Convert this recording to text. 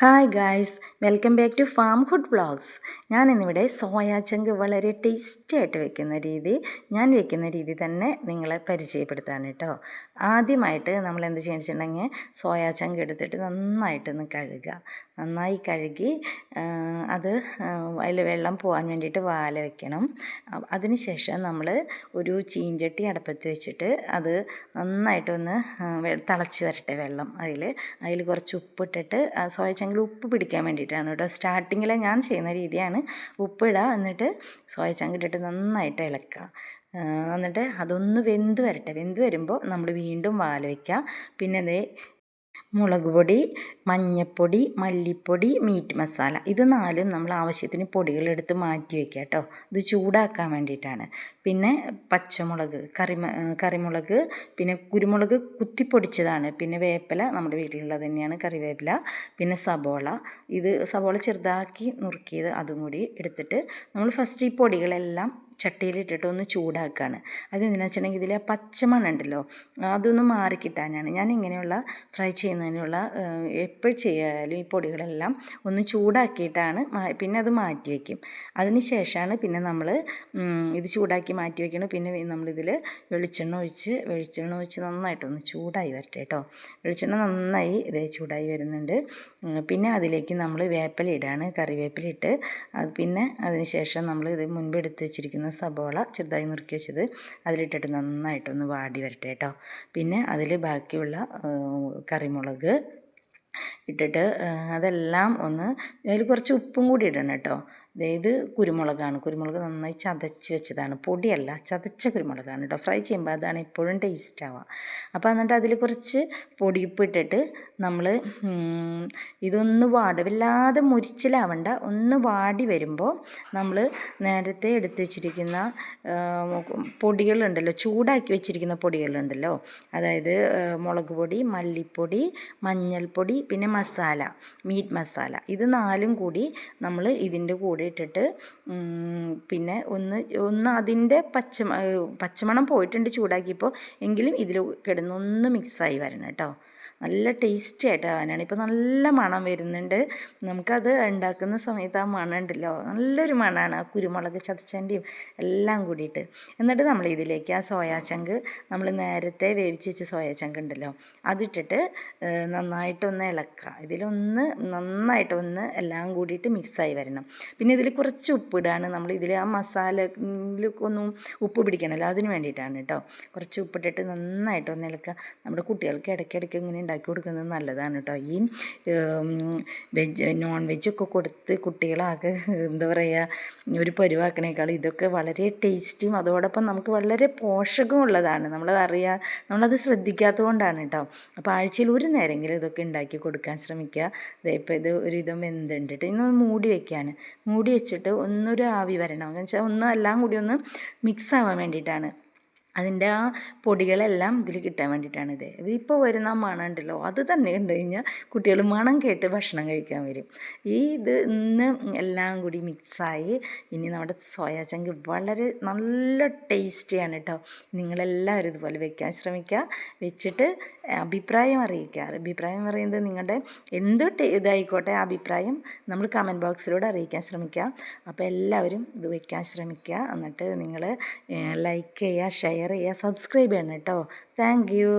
Hi guys, welcome back to farm food vlogs. ഞാൻ ഇന്നിവിടെ soya ചങ്ക് വളരെ ടേസ്റ്റി ആയിട്ട് വെക്കുന്ന രീതി തന്നെ നിങ്ങളെ പരിചയപ്പെടുത്താണ് കേട്ടോ. ആദ്യമായിട്ട് നമ്മൾ എന്ത് ചെയ്യുക വെച്ചിട്ടുണ്ടെങ്കിൽ സോയാ ചങ്ക് എടുത്തിട്ട് നന്നായിട്ടൊന്ന് കഴുകുക. നന്നായി കഴുകി അത് അതിൽ വെള്ളം പോകാൻ വേണ്ടിയിട്ട് വാല വെക്കണം. അതിനുശേഷം നമ്മൾ ഒരു ചീഞ്ചട്ടി അടുപ്പത്ത് വെച്ചിട്ട് അത് നന്നായിട്ടൊന്ന് തിളച്ച് വരട്ടെ വെള്ളം. അതിൽ കുറച്ച് ഉപ്പിട്ടിട്ട് സോയ ചങ്കിൽ ഉപ്പ് പിടിക്കാൻ വേണ്ടിയിട്ടാണ് കേട്ടോ. സ്റ്റാർട്ടിങ്ങിൽ ഞാൻ ചെയ്യുന്ന രീതിയാണ് ഉപ്പിടുക, എന്നിട്ട് സോയ ചങ്കിട്ടിട്ട് നന്നായിട്ട് ഇളക്കുക. എന്നിട്ട് അതൊന്ന് വെന്ത് വരട്ടെ. വെന്ത് വരുമ്പോൾ നമ്മൾ വീണ്ടും വാല വയ്ക്കുക. പിന്നെ മുളക് പൊടി, മഞ്ഞൾപ്പൊടി, മല്ലിപ്പൊടി, മീറ്റ് മസാല, ഇത് നാലും നമ്മൾ ആവശ്യത്തിന് പൊടികളെടുത്ത് മാറ്റി വയ്ക്കുക കേട്ടോ. ഇത് ചൂടാക്കാൻ വേണ്ടിയിട്ടാണ്. പിന്നെ പച്ചമുളക്, കറിമുളക്, പിന്നെ കുരുമുളക് കുത്തിപ്പൊടിച്ചതാണ്. പിന്നെ വേപ്പില നമ്മുടെ വീട്ടിലുള്ളത് തന്നെയാണ്, കറിവേപ്പില. പിന്നെ സബോള ചെറുതാക്കി നുറുക്കിയത് അതും കൂടി എടുത്തിട്ട് നമ്മൾ ഫസ്റ്റ് ഈ പൊടികളെല്ലാം ചട്ടിയിലിട്ടിട്ട് ഒന്ന് ചൂടാക്കുകയാണ്. അതെന്തിനാണെന്ന് വെച്ചിട്ടുണ്ടെങ്കിൽ ഇതിലെ പച്ചമണം ഉണ്ടല്ലോ, അതൊന്ന് മാറിക്കിട്ടാനാണ്. ഞാൻ ഇങ്ങനെയുള്ള ഫ്രൈ ചെയ്യുന്നതിനുള്ള എപ്പോൾ ചെയ്യാലും ഈ പൊടികളെല്ലാം ഒന്ന് ചൂടാക്കിയിട്ടാണ് പിന്നെ അത് മാറ്റി വയ്ക്കും. അതിന് ശേഷമാണ് പിന്നെ നമ്മൾ ഇത് ചൂടാക്കി മാറ്റി വയ്ക്കണം. പിന്നെ നമ്മളിതിൽ വെളിച്ചെണ്ണ ഒഴിച്ച് നന്നായിട്ടൊന്ന് ചൂടായി വരട്ടെ കേട്ടോ. വെളിച്ചെണ്ണ നന്നായി ചൂടായി വരുന്നുണ്ട്. പിന്നെ അതിലേക്ക് നമ്മൾ വേപ്പില ഇടുകയാണ്, കറിവേപ്പില ഇട്ട്. പിന്നെ അതിന് ശേഷം നമ്മൾ ഇത് മുൻപ് എടുത്ത് വെച്ചിരിക്കുന്ന സബോള ചെറുതായി നുറുക്കി വെച്ചത് അതിലിട്ടിട്ട് നന്നായിട്ടൊന്ന് വാടി വരട്ടെ കേട്ടോ. പിന്നെ അതിൽ ബാക്കിയുള്ള കറിമുളക് ഇട്ടിട്ട് അതെല്ലാം ഒന്ന്, അതിൽ കുറച്ച് ഉപ്പും കൂടി ഇടണം കേട്ടോ. ഇത് കുരുമുളകാണ്. കുരുമുളക് നന്നായി ചതച്ച് വെച്ചതാണ്, പൊടിയല്ല, ചതച്ച കുരുമുളകാണ് കേട്ടോ. ഫ്രൈ ചെയ്യുമ്പോൾ അതാണ് എപ്പോഴും ടേസ്റ്റ് ആവുക. അപ്പോൾ എന്നിട്ട് അതിൽ കുറച്ച് പൊടിയുപ്പ് ഇട്ടിട്ട് നമ്മൾ ഇതൊന്ന് വല്ലാതെ മുരിച്ചിലാവണ്ട, ഒന്ന് വാടി വരുമ്പോൾ നമ്മൾ നേരത്തെ എടുത്ത് വെച്ചിരിക്കുന്ന പൊടികളുണ്ടല്ലോ, ചൂടാക്കി വെച്ചിരിക്കുന്ന പൊടികളുണ്ടല്ലോ, അതായത് മുളക് പൊടി, മല്ലിപ്പൊടി, മഞ്ഞൾപ്പൊടി, പിന്നെ മീറ്റ് മസാല, ഇത് നാലും കൂടി നമ്മൾ ഇതിൻ്റെ കൂടെ ഇട്ടിട്ട് പിന്നെ ഒന്ന് അതിൻ്റെ പച്ചമണം പോയിട്ടുണ്ട് ചൂടാക്കിയപ്പോൾ, എങ്കിലും ഇതിൽ കിടന്നൊന്ന് മിക്സായി വരണം കേട്ടോ. നല്ല ടേസ്റ്റി ആയിട്ട് ആവാനാണ്. ഇപ്പോൾ നല്ല മണം വരുന്നുണ്ട്. നമുക്കത് ഉണ്ടാക്കുന്ന സമയത്ത് ആ മണം ഉണ്ടല്ലോ, നല്ലൊരു മണമാണ്, ആ കുരുമുളക് ചതച്ചതിൻ്റെയും എല്ലാം കൂടിയിട്ട്. എന്നിട്ട് നമ്മൾ ഇതിലേക്ക് ആ സോയാ ചങ്ക്, നമ്മൾ നേരത്തെ വേവിച്ച് വെച്ച സോയാ ചങ്ക് ഉണ്ടല്ലോ, അതിട്ടിട്ട് നന്നായിട്ടൊന്ന് ഇളക്കുക. നന്നായിട്ടൊന്ന് എല്ലാം കൂടിയിട്ട് മിക്സായി വരണം. പിന്നെ ഇതിൽ കുറച്ച് ഉപ്പിടാണ് നമ്മൾ. ഇതിൽ ആ മസാലയിലൊന്നും ഉപ്പ് പിടിക്കണമല്ലോ, അതിന് വേണ്ടിയിട്ടാണ് കേട്ടോ. കുറച്ച് ഉപ്പിട്ടിട്ട് നന്നായിട്ടൊന്ന് ഇളക്കുക. നമ്മുടെ കുട്ടികൾക്ക് ഇടയ്ക്കിടയ്ക്ക് ഇങ്ങനെ ഉണ്ടാക്കി കൊടുക്കുന്നത് നല്ലതാണ് കേട്ടോ. ഈ നോൺ വെജൊക്കെ കൊടുത്ത് കുട്ടികളാകെ എന്താ പറയുക, ഒരു പരുവാക്കണേക്കാൾ ഇതൊക്കെ വളരെ ടേസ്റ്റിയും അതോടൊപ്പം നമുക്ക് വളരെ പോഷകമുള്ളതാണ്. നമ്മളത് ശ്രദ്ധിക്കാത്തത് കൊണ്ടാണ് കേട്ടോ. അപ്പോൾ ആഴ്ചയിൽ ഒരു നേരമെങ്കിലും ഇതൊക്കെ ഉണ്ടാക്കി കൊടുക്കാൻ ശ്രമിക്കുക. ഇപ്പോൾ ഇത് ഒരുവിധം വെന്തുണ്ടിട്ട് ഇന്ന് മൂടി വയ്ക്കുകയാണ്. മൂടി വെച്ചിട്ട് ഒന്നൊരു ആവി വരണം, എന്ന് വെച്ചാൽ എല്ലാം കൂടി ഒന്ന് മിക്സ് ആവാൻ വേണ്ടിയിട്ടാണ്. അതിൻ്റെ ആ പൊടികളെല്ലാം ഇതിൽ കിട്ടാൻ വേണ്ടിയിട്ടാണ്. ഇതിപ്പോൾ വരുന്ന മണം ഉണ്ടല്ലോ, അത് തന്നെ കണ്ടു കഴിഞ്ഞാൽ കുട്ടികൾ മണം കേട്ട് ഭക്ഷണം കഴിക്കാൻ വരും. ഇത് ഇന്ന് എല്ലാം കൂടി മിക്സായി. ഇനി നമ്മുടെ സോയാ ചങ്ക് വളരെ നല്ല ടേസ്റ്റിയാണ് കേട്ടോ. നിങ്ങളെല്ലാവരും ഇതുപോലെ വെക്കാൻ ശ്രമിക്കുക. വെച്ചിട്ട് അഭിപ്രായം അറിയിക്കുക. അഭിപ്രായം പറയുന്നത് നിങ്ങളുടെ എന്ത് ഇതായിക്കോട്ടെ, അഭിപ്രായം നമ്മൾ കമൻറ്റ് ബോക്സിലൂടെ അറിയിക്കാൻ ശ്രമിക്കുക. അപ്പോൾ എല്ലാവരും ഇത് വെക്കാൻ ശ്രമിക്കുക. എന്നിട്ട് നിങ്ങൾ ലൈക്ക് ചെയ്യുക, ഷെയർ ചെയ്യുക, സബ്സ്ക്രൈബ് ചെയ്യണം കേട്ടോ. Thank you.